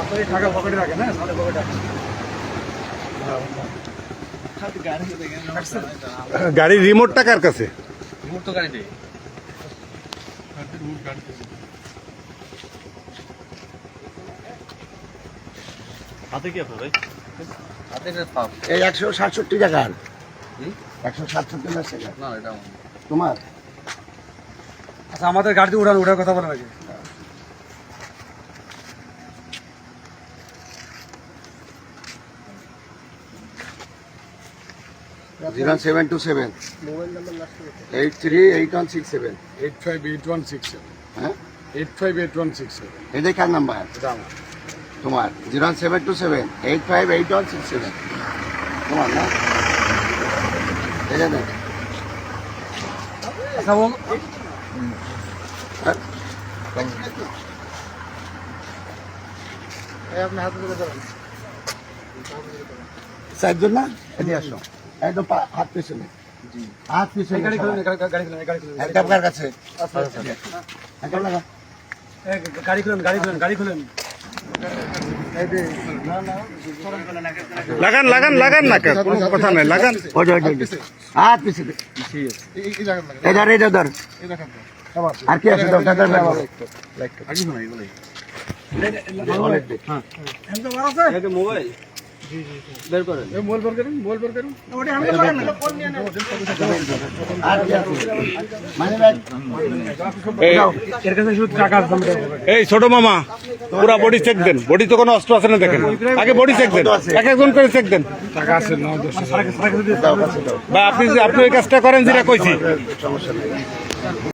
আপনার টাকা পকেটে রাখেন, হ্যাঁ সামনে পকেটে গাড়ির রিমোটটা কার কাছে? রিমোট তো গাড়িতে। হাতে কি আপনার ভাই? হাতে পাপ এই 167 টাকার 167 টাকা না, এটা তোমার। আচ্ছা আমাদের গাড়িতে ওঠার কথা বলা লাগে। 0727 838167 858167 হ্যাঁ 858167 এটাই কার নাম্বার? এটা আমার। তোমার 0727 858167 তোমার না? এটা দেখ। আচ্ছা ও চারজন না? এদিকে আসো, একদম হাত পিছনে, হাত পিছনে। গাড়ি খুলুন, গাড়ি খুলুন, গাড়ি খুলুন। একটা আপনার কাছে একটা লাগা। গাড়ি খুলুন, গাড়ি খুলুন, গাড়ি খুলুন। লাগান লাগান লাগান না, কোনো কথা নাই, লাগান। ওই যে, হাত পিছনে। এটা রে ধর। আর কি আছে দরকার? মোবাইল বের করেন, মোবাইল বের করেন, মোবাইল বের করেন। ওটা আমি করেন না, ফোন নিয়ে নাও। আর কি আছে? মানে ভাই এর কাছে শুধু টাকা আছে। এই ছোট মামা, পুরা বডি চেক দেন। বডি তো কোনো অস্ত্র আছে না দেখেন, আগে বডি চেক দেন, এক একজন করে চেক দেন। টাকা আছে 9-10 দাও কাছে দাও। বা আপনি ওই কাজটা করেন যেটা কইছি। সমস্যা নেই।